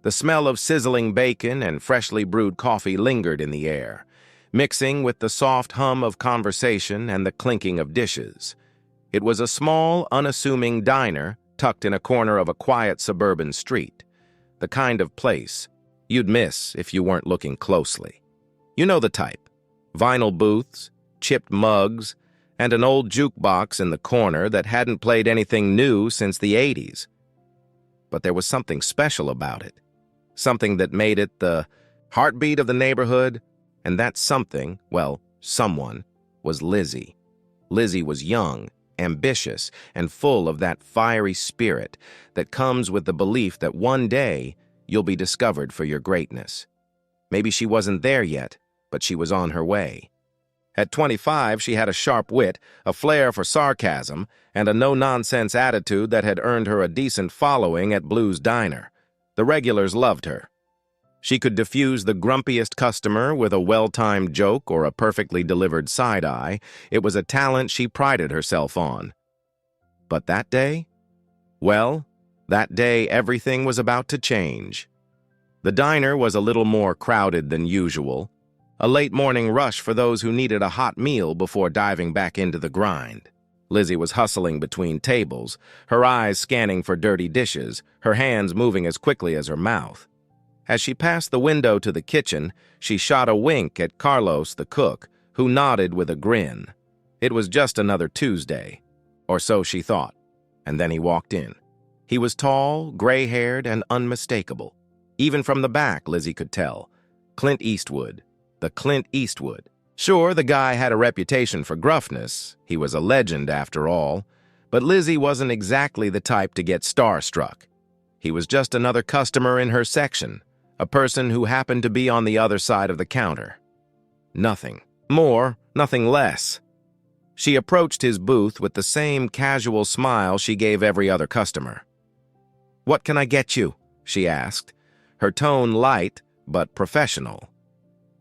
The smell of sizzling bacon and freshly brewed coffee lingered in the air, mixing with the soft hum of conversation and the clinking of dishes. It was a small, unassuming diner tucked in a corner of a quiet suburban street, the kind of place you'd miss if you weren't looking closely. You know the type: vinyl booths, chipped mugs, and an old jukebox in the corner that hadn't played anything new since the 80s. But there was something special about it, something that made it the heartbeat of the neighborhood, and that something, well, someone, was Lizzie. Lizzie was young, ambitious, and full of that fiery spirit that comes with the belief that one day you'll be discovered for your greatness. Maybe she wasn't there yet, but she was on her way. At 25, she had a sharp wit, a flair for sarcasm, and a no-nonsense attitude that had earned her a decent following at Blue's Diner. The regulars loved her. She could diffuse the grumpiest customer with a well-timed joke or a perfectly delivered side-eye. It was a talent she prided herself on. But that day? Well, that day everything was about to change. The diner was a little more crowded than usual, a late-morning rush for those who needed a hot meal before diving back into the grind. Lizzie was hustling between tables, her eyes scanning for dirty dishes, her hands moving as quickly as her mouth. As she passed the window to the kitchen, she shot a wink at Carlos, the cook, who nodded with a grin. It was just another Tuesday, or so she thought, and then he walked in. He was tall, gray-haired, and unmistakable. Even from the back, Lizzie could tell. Clint Eastwood. The Clint Eastwood. Sure, the guy had a reputation for gruffness. He was a legend, after all. But Lizzie wasn't exactly the type to get starstruck. He was just another customer in her section, a person who happened to be on the other side of the counter. Nothing more, nothing less. She approached his booth with the same casual smile she gave every other customer. "What can I get you?" she asked, her tone light but professional.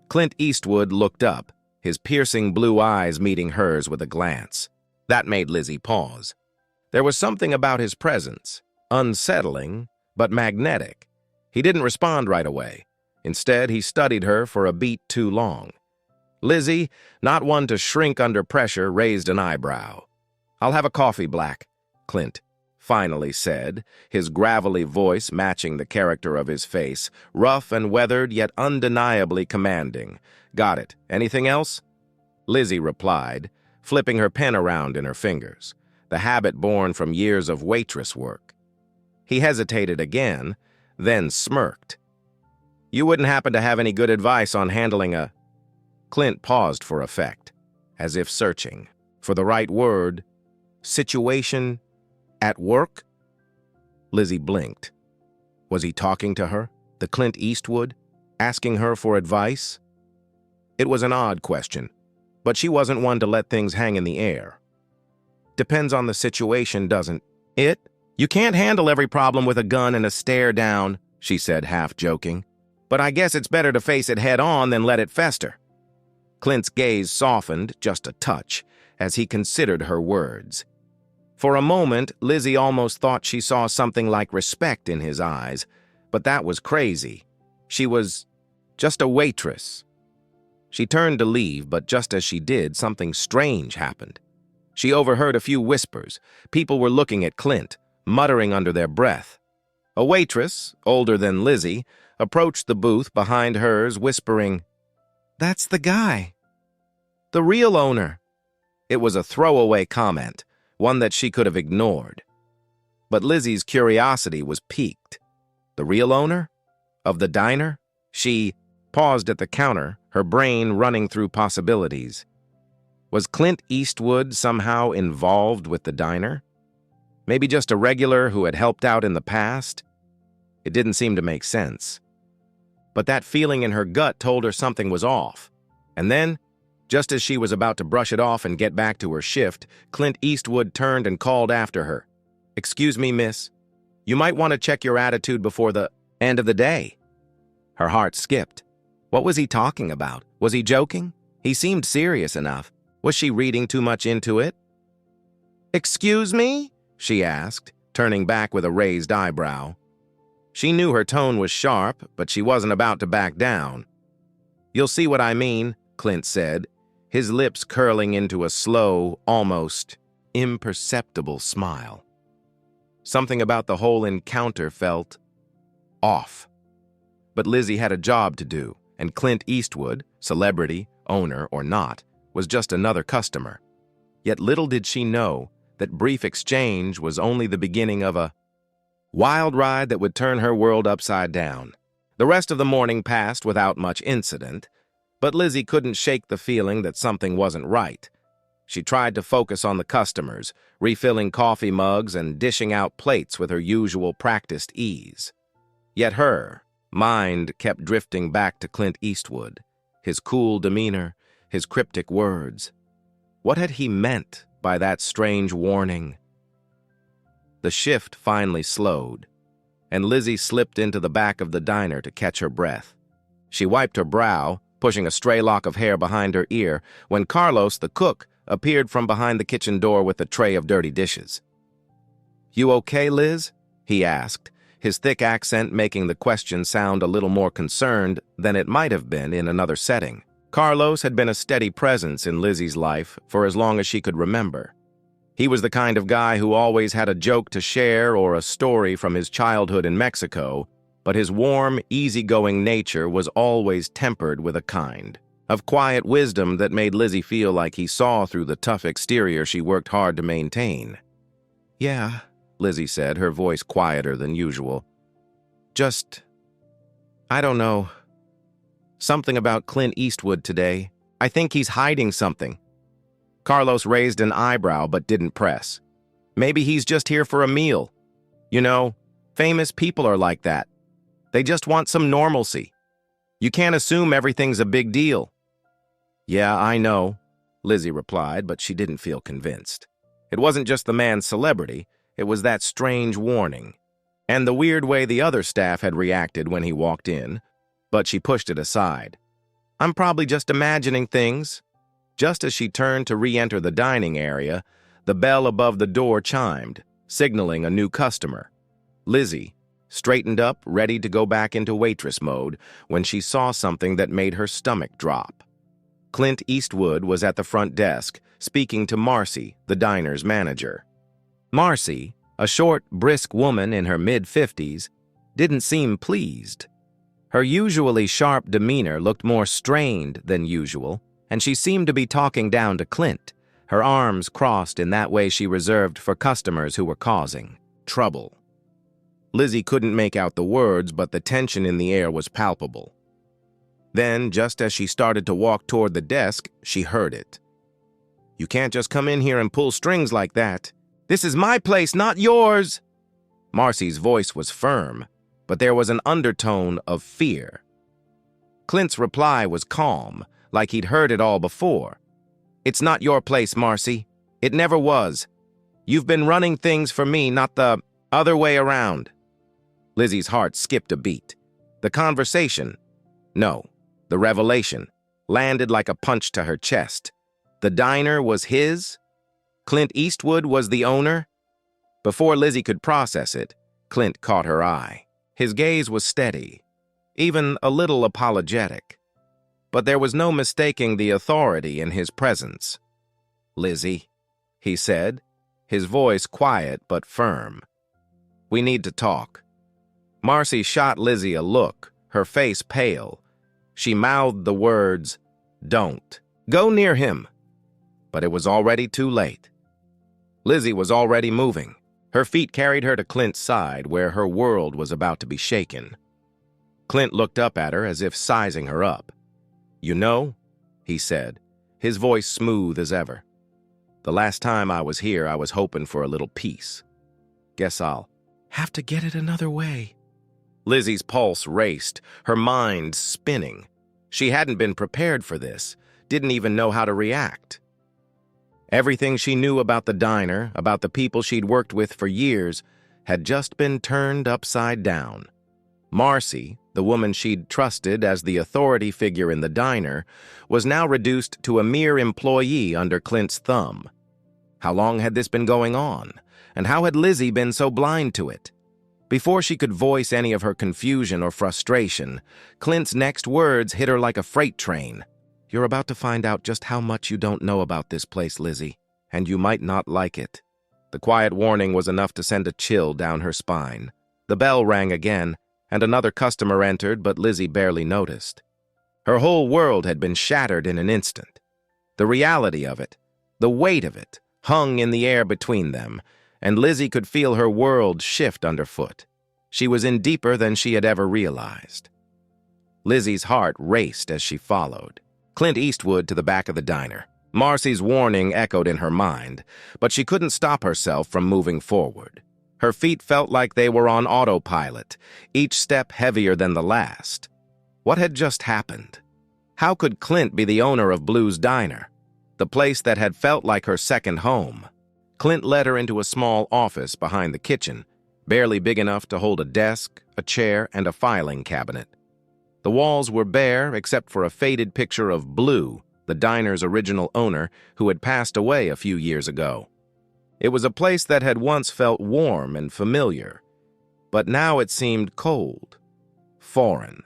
Clint Eastwood looked up, his piercing blue eyes meeting hers with a glance. That made Lizzie pause. There was something about his presence, unsettling but magnetic. He didn't respond right away. Instead, he studied her for a beat too long. Lizzie, not one to shrink under pressure, raised an eyebrow. "I'll have a coffee black," Clint finally said, his gravelly voice matching the character of his face, rough and weathered yet undeniably commanding. "Got it. Anything else?" Lizzie replied, flipping her pen around in her fingers, the habit born from years of waitress work. He hesitated again, then smirked. "You wouldn't happen to have any good advice on handling a—" Clint paused for effect, as if searching for the right word. "Situation at work?" Lizzie blinked. Was he talking to her, the Clint Eastwood, asking her for advice? It was an odd question, but she wasn't one to let things hang in the air. "Depends on the situation, doesn't it? You can't handle every problem with a gun and a stare down," she said, half joking. "But I guess it's better to face it head on than let it fester." Clint's gaze softened just a touch as he considered her words. For a moment, Lizzie almost thought she saw something like respect in his eyes, but that was crazy. She was just a waitress. She turned to leave, but just as she did, something strange happened. She overheard a few whispers. People were looking at Clint, muttering under their breath. A waitress, older than Lizzie, approached the booth behind hers, whispering, "That's the guy. The real owner." It was a throwaway comment, one that she could have ignored. But Lizzie's curiosity was piqued. The real owner? Of the diner? She paused at the counter, her brain running through possibilities. Was Clint Eastwood somehow involved with the diner? Maybe just a regular who had helped out in the past? It didn't seem to make sense. But that feeling in her gut told her something was off. And then, just as she was about to brush it off and get back to her shift, Clint Eastwood turned and called after her. "Excuse me, miss. You might want to check your attitude before the end of the day." Her heart skipped. What was he talking about? Was he joking? He seemed serious enough. Was she reading too much into it? "Excuse me?" she asked, turning back with a raised eyebrow. She knew her tone was sharp, but she wasn't about to back down. "You'll see what I mean," Clint said, his lips curling into a slow, almost imperceptible smile. Something about the whole encounter felt off. But Lizzie had a job to do, and Clint Eastwood, celebrity, owner, or not, was just another customer. Yet little did she know that brief exchange was only the beginning of a wild ride that would turn her world upside down. The rest of the morning passed without much incident, but Lizzie couldn't shake the feeling that something wasn't right. She tried to focus on the customers, refilling coffee mugs and dishing out plates with her usual practiced ease. Yet her mind kept drifting back to Clint Eastwood, his cool demeanor, his cryptic words. What had he meant by that strange warning? The shift finally slowed, and Lizzie slipped into the back of the diner to catch her breath. She wiped her brow, pushing a stray lock of hair behind her ear, when Carlos, the cook, appeared from behind the kitchen door with a tray of dirty dishes. "You okay, Liz?" he asked, his thick accent making the question sound a little more concerned than it might have been in another setting. Carlos had been a steady presence in Lizzie's life for as long as she could remember. He was the kind of guy who always had a joke to share or a story from his childhood in Mexico, but his warm, easygoing nature was always tempered with a kind of quiet wisdom that made Lizzie feel like he saw through the tough exterior she worked hard to maintain. "Yeah," Lizzie said, her voice quieter than usual. I don't know. Something about Clint Eastwood today. I think he's hiding something." Carlos raised an eyebrow but didn't press. "Maybe he's just here for a meal. You know, famous people are like that. They just want some normalcy. You can't assume everything's a big deal." "Yeah, I know," Lizzie replied, but she didn't feel convinced. It wasn't just the man's celebrity, it was that strange warning, and the weird way the other staff had reacted when he walked in, but she pushed it aside. "I'm probably just imagining things." Just as she turned to re-enter the dining area, the bell above the door chimed, signaling a new customer. Lizzie straightened up, ready to go back into waitress mode, when she saw something that made her stomach drop. Clint Eastwood was at the front desk, speaking to Marcy, the diner's manager. Marcy, a short, brisk woman in her mid-50s, didn't seem pleased. Her usually sharp demeanor looked more strained than usual, and she seemed to be talking down to Clint, her arms crossed in that way she reserved for customers who were causing trouble. Lizzie couldn't make out the words, but the tension in the air was palpable. Then, just as she started to walk toward the desk, she heard it. "You can't just come in here and pull strings like that. This is my place, not yours." Marcy's voice was firm, but there was an undertone of fear. Clint's reply was calm, like he'd heard it all before. "It's not your place, Marcy. It never was. You've been running things for me, not the other way around." Lizzie's heart skipped a beat. The conversation, no, the revelation, landed like a punch to her chest. The diner was his? Clint Eastwood was the owner? Before Lizzie could process it, Clint caught her eye. His gaze was steady, even a little apologetic. But there was no mistaking the authority in his presence. "Lizzie," he said, his voice quiet but firm. "We need to talk." Marcy shot Lizzie a look, her face pale. She mouthed the words, "Don't go near him." But it was already too late. Lizzie was already moving. Her feet carried her to Clint's side, where her world was about to be shaken. Clint looked up at her as if sizing her up. "You know," he said, his voice smooth as ever. "The last time I was here, I was hoping for a little peace. Guess I'll have to get it another way." Lizzie's pulse raced, her mind spinning. She hadn't been prepared for this, didn't even know how to react. Everything she knew about the diner, about the people she'd worked with for years, had just been turned upside down. Marcy, the woman she'd trusted as the authority figure in the diner, was now reduced to a mere employee under Clint's thumb. How long had this been going on, and how had Lizzie been so blind to it? Before she could voice any of her confusion or frustration, Clint's next words hit her like a freight train. "You're about to find out just how much you don't know about this place, Lizzie, and you might not like it." The quiet warning was enough to send a chill down her spine. The bell rang again, and another customer entered, but Lizzie barely noticed. Her whole world had been shattered in an instant. The reality of it, the weight of it, hung in the air between them, and Lizzie could feel her world shift underfoot. She was in deeper than she had ever realized. Lizzie's heart raced as she followed Clint Eastwood to the back of the diner. Marcy's warning echoed in her mind, but she couldn't stop herself from moving forward. Her feet felt like they were on autopilot, each step heavier than the last. What had just happened? How could Clint be the owner of Blue's Diner, the place that had felt like her second home? Clint led her into a small office behind the kitchen, barely big enough to hold a desk, a chair, and a filing cabinet. The walls were bare except for a faded picture of Blue, the diner's original owner, who had passed away a few years ago. It was a place that had once felt warm and familiar, but now it seemed cold, foreign.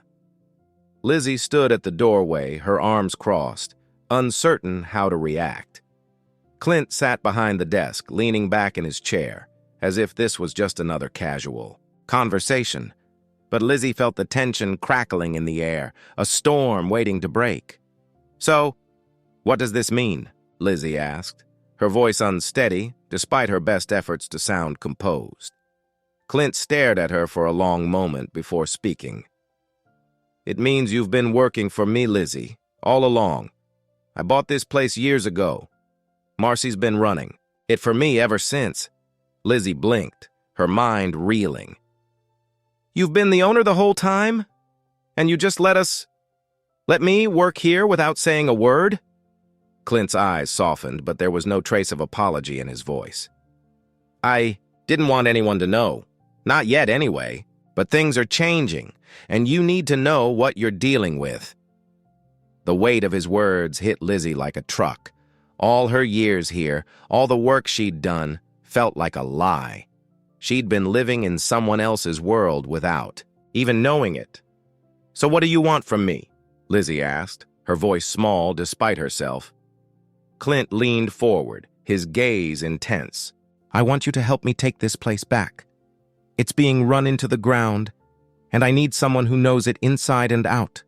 Lizzie stood at the doorway, her arms crossed, uncertain how to react. Clint sat behind the desk, leaning back in his chair, as if this was just another casual conversation. But Lizzie felt the tension crackling in the air, a storm waiting to break. "So, what does this mean?" Lizzie asked, her voice unsteady, despite her best efforts to sound composed. Clint stared at her for a long moment before speaking. "It means you've been working for me, Lizzie, all along. I bought this place years ago. Marcy's been running it for me ever since." Lizzie blinked, her mind reeling. "You've been the owner the whole time? And you just let me work here without saying a word?" Clint's eyes softened, but there was no trace of apology in his voice. "I didn't want anyone to know. Not yet, anyway. But things are changing, and you need to know what you're dealing with." The weight of his words hit Lizzie like a truck. All her years here, all the work she'd done, felt like a lie. She'd been living in someone else's world without even knowing it. "So what do you want from me?" Lizzie asked, her voice small despite herself. Clint leaned forward, his gaze intense. "I want you to help me take this place back. It's being run into the ground, and I need someone who knows it inside and out.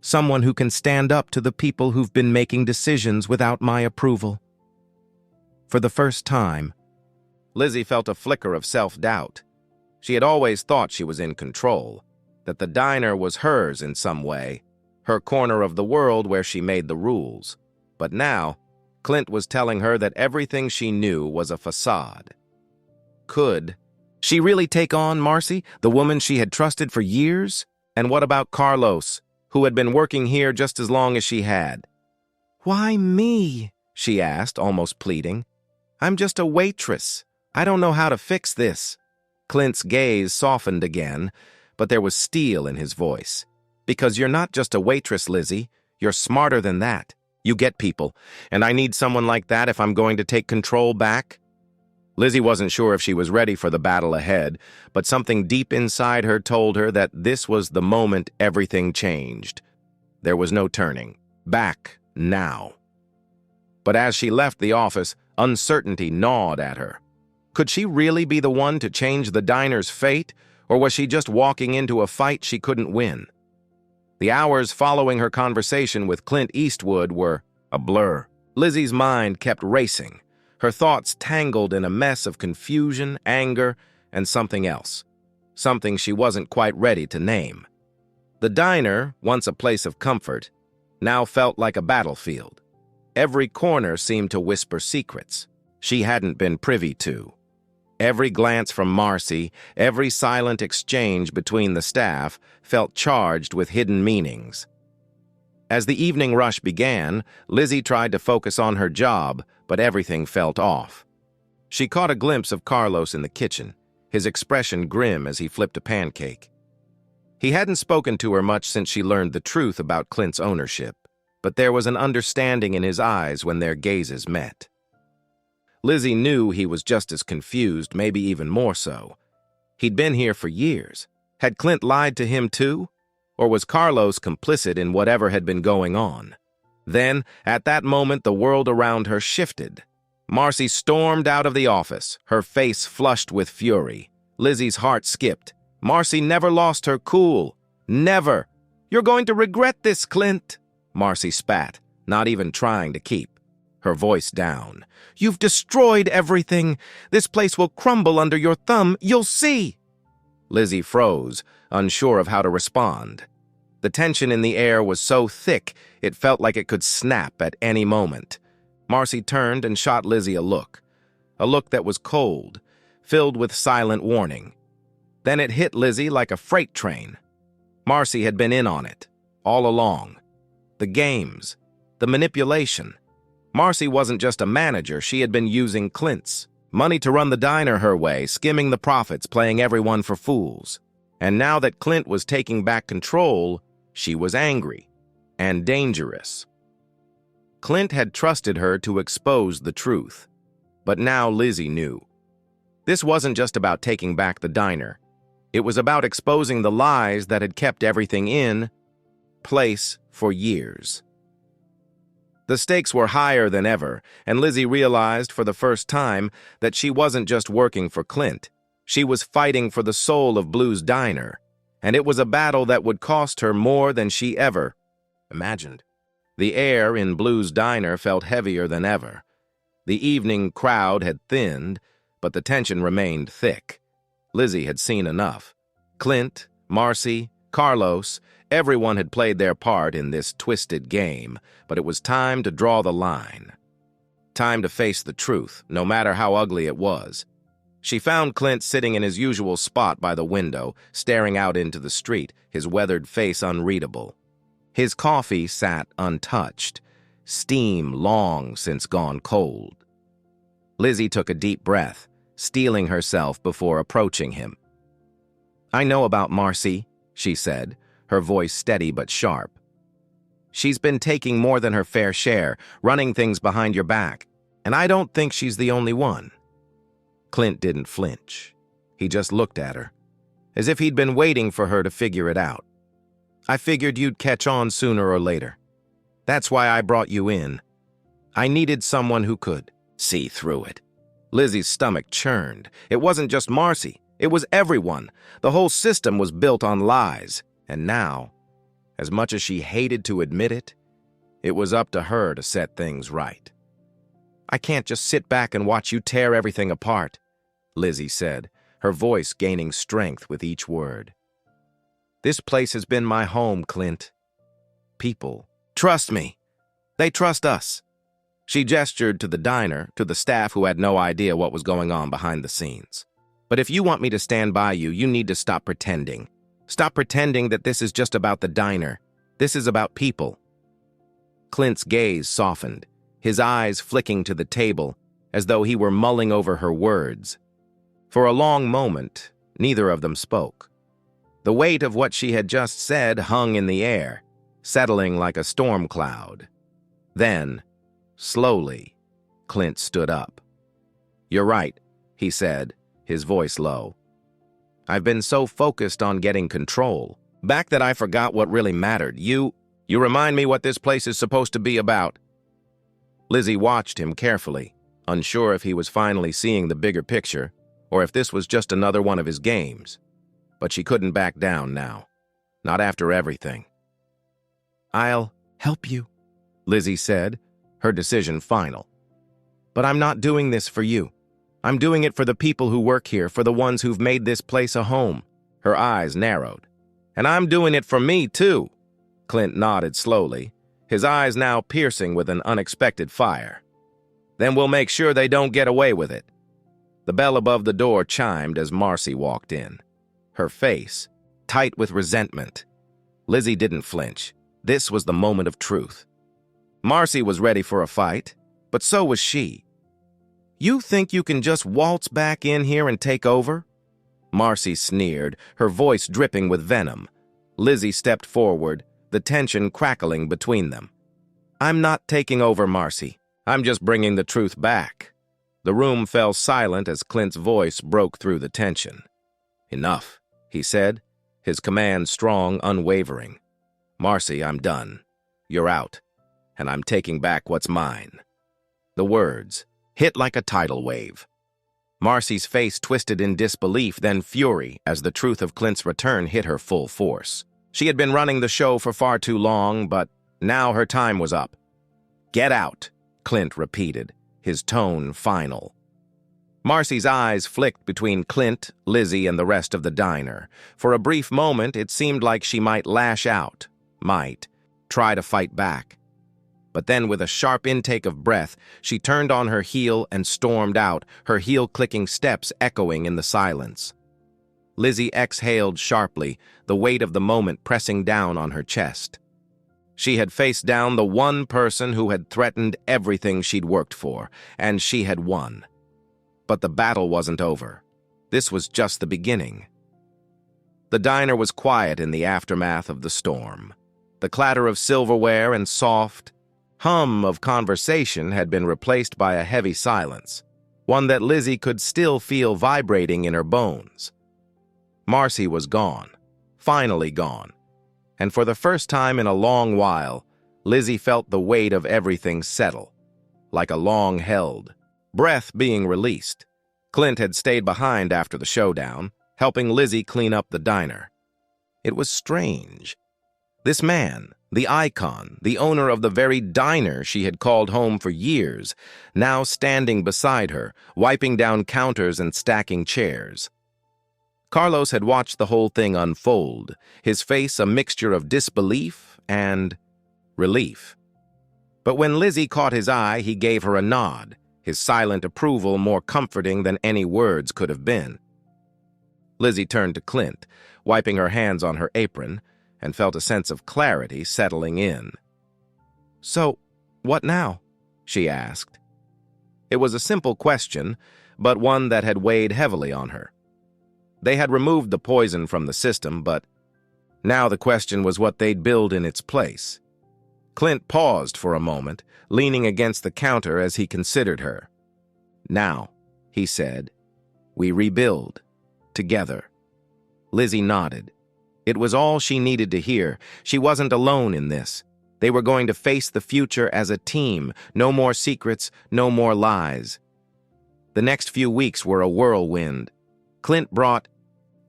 Someone who can stand up to the people who've been making decisions without my approval." For the first time, Lizzie felt a flicker of self-doubt. She had always thought she was in control, that the diner was hers in some way, her corner of the world where she made the rules. But now, Clint was telling her that everything she knew was a facade. Could she really take on Marcy, the woman she had trusted for years? And what about Carlos, who had been working here just as long as she had? "Why me?" she asked, almost pleading. "I'm just a waitress. I don't know how to fix this." Clint's gaze softened again, but there was steel in his voice. "Because you're not just a waitress, Lizzie. You're smarter than that. You get people, and I need someone like that if I'm going to take control back." Lizzie wasn't sure if she was ready for the battle ahead, but something deep inside her told her that this was the moment everything changed. There was no turning back now. But as she left the office, uncertainty gnawed at her. Could she really be the one to change the diner's fate, or was she just walking into a fight she couldn't win? The hours following her conversation with Clint Eastwood were a blur. Lizzie's mind kept racing, her thoughts tangled in a mess of confusion, anger, and something else. Something she wasn't quite ready to name. The diner, once a place of comfort, now felt like a battlefield. Every corner seemed to whisper secrets she hadn't been privy to. Every glance from Marcy, every silent exchange between the staff felt charged with hidden meanings. As the evening rush began, Lizzie tried to focus on her job, but everything felt off. She caught a glimpse of Carlos in the kitchen, his expression grim as he flipped a pancake. He hadn't spoken to her much since she learned the truth about Clint's ownership, but there was an understanding in his eyes when their gazes met. Lizzie knew he was just as confused, maybe even more so. He'd been here for years. Had Clint lied to him too? Or was Carlos complicit in whatever had been going on? Then, at that moment, the world around her shifted. Marcy stormed out of the office, her face flushed with fury. Lizzie's heart skipped. Marcy never lost her cool. Never. "You're going to regret this, Clint," Marcy spat, not even trying to keep, her voice down. "You've destroyed everything. This place will crumble under your thumb. You'll see." Lizzie froze, unsure of how to respond. The tension in the air was so thick, it felt like it could snap at any moment. Marcy turned and shot Lizzie a look that was cold, filled with silent warning. Then it hit Lizzie like a freight train. Marcy had been in on it, all along. The games, the manipulation. Marcy wasn't just a manager, she had been using Clint's money to run the diner her way, skimming the profits, playing everyone for fools. And now that Clint was taking back control, she was angry and dangerous. Clint had trusted her to expose the truth, but now Lizzie knew. This wasn't just about taking back the diner. It was about exposing the lies that had kept everything in place for years. The stakes were higher than ever, and Lizzie realized for the first time that she wasn't just working for Clint. She was fighting for the soul of Blue's Diner, and it was a battle that would cost her more than she ever imagined. The air in Blue's Diner felt heavier than ever. The evening crowd had thinned, but the tension remained thick. Lizzie had seen enough. Clint, Marcy, Carlos, everyone had played their part in this twisted game, but it was time to draw the line. Time to face the truth, no matter how ugly it was. She found Clint sitting in his usual spot by the window, staring out into the street, his weathered face unreadable. His coffee sat untouched, steam long since gone cold. Lizzie took a deep breath, steeling herself before approaching him. "I know about Marcy," she said, her voice steady but sharp. "She's been taking more than her fair share, running things behind your back, and I don't think she's the only one." Clint didn't flinch. He just looked at her, as if he'd been waiting for her to figure it out. "I figured you'd catch on sooner or later. That's why I brought you in. I needed someone who could see through it." Lizzie's stomach churned. It wasn't just Marcy. It was everyone. The whole system was built on lies. And now, as much as she hated to admit it, it was up to her to set things right. "I can't just sit back and watch you tear everything apart," Lizzie said, her voice gaining strength with each word. "This place has been my home, Clint. People trust me. They trust us." She gestured to the diner, to the staff who had no idea what was going on behind the scenes. "But if you want me to stand by you, you need to stop pretending. Stop pretending that this is just about the diner. This is about people." Clint's gaze softened, his eyes flicking to the table, as though he were mulling over her words. For a long moment, neither of them spoke. The weight of what she had just said hung in the air, settling like a storm cloud. Then, slowly, Clint stood up. "You're right," he said, his voice low. "I've been so focused on getting control back that I forgot what really mattered. You remind me what this place is supposed to be about." Lizzie watched him carefully, unsure if he was finally seeing the bigger picture or if this was just another one of his games. But she couldn't back down now, not after everything. "I'll help you," Lizzie said, her decision final. "But I'm not doing this for you. I'm doing it for the people who work here, for the ones who've made this place a home." Her eyes narrowed. "And I'm doing it for me, too." Clint nodded slowly, his eyes now piercing with an unexpected fire. "Then we'll make sure they don't get away with it." The bell above the door chimed as Marcy walked in, her face tight with resentment. Lizzie didn't flinch. This was the moment of truth. Marcy was ready for a fight, but so was she. "You think you can just waltz back in here and take over?" Marcy sneered, her voice dripping with venom. Lizzie stepped forward, the tension crackling between them. "I'm not taking over, Marcy. I'm just bringing the truth back." The room fell silent as Clint's voice broke through the tension. "Enough," he said, his command strong, unwavering. "Marcy, I'm done. You're out, and I'm taking back what's mine." The words hit like a tidal wave. Marcy's face twisted in disbelief, then fury, as the truth of Clint's return hit her full force. She had been running the show for far too long, but now her time was up. "Get out," Clint repeated, his tone final. Marcy's eyes flicked between Clint, Lizzie, and the rest of the diner. For a brief moment, it seemed like she might lash out, might try to fight back. But then, with a sharp intake of breath, she turned on her heel and stormed out, her heel-clicking steps echoing in the silence. Lizzie exhaled sharply, the weight of the moment pressing down on her chest. She had faced down the one person who had threatened everything she'd worked for, and she had won. But the battle wasn't over. This was just the beginning. The diner was quiet in the aftermath of the storm. The clatter of silverware and soft hum of conversation had been replaced by a heavy silence, one that Lizzie could still feel vibrating in her bones. Marcy was gone, finally gone, and for the first time in a long while, Lizzie felt the weight of everything settle, like a long-held breath being released. Clint had stayed behind after the showdown, helping Lizzie clean up the diner. It was strange. This man, the icon, the owner of the very diner she had called home for years, now standing beside her, wiping down counters and stacking chairs. Carlos had watched the whole thing unfold, his face a mixture of disbelief and relief. But when Lizzie caught his eye, he gave her a nod, his silent approval more comforting than any words could have been. Lizzie turned to Clint, wiping her hands on her apron, and felt a sense of clarity settling in. "So, what now?" she asked. It was a simple question, but one that had weighed heavily on her. They had removed the poison from the system, but now the question was what they'd build in its place. Clint paused for a moment, leaning against the counter as he considered her. "Now," he said, "we rebuild. Together." Lizzie nodded. It was all she needed to hear. She wasn't alone in this. They were going to face the future as a team. No more secrets, no more lies. The next few weeks were a whirlwind. Clint brought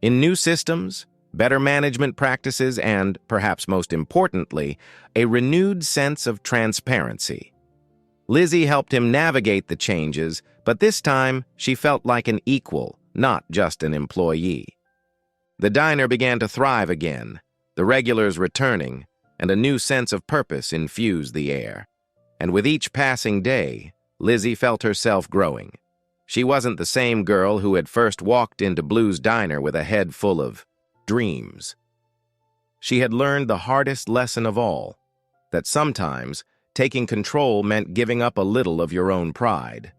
in new systems, better management practices, and, perhaps most importantly, a renewed sense of transparency. Lizzie helped him navigate the changes, but this time she felt like an equal, not just an employee. The diner began to thrive again, the regulars returning, and a new sense of purpose infused the air. And with each passing day, Lizzie felt herself growing. She wasn't the same girl who had first walked into Blue's Diner with a head full of dreams. She had learned the hardest lesson of all, that sometimes taking control meant giving up a little of your own pride.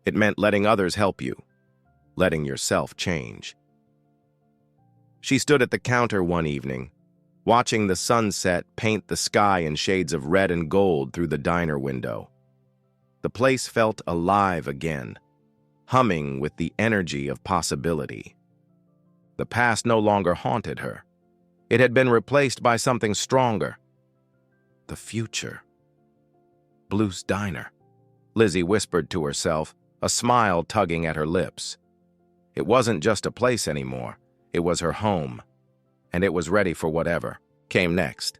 It meant letting others help you, letting yourself change. She stood at the counter one evening, watching the sunset paint the sky in shades of red and gold through the diner window. The place felt alive again, humming with the energy of possibility. The past no longer haunted her. It had been replaced by something stronger. The future. Blue's Diner, Lizzie whispered to herself, a smile tugging at her lips. It wasn't just a place anymore. It was her home, and it was ready for whatever came next.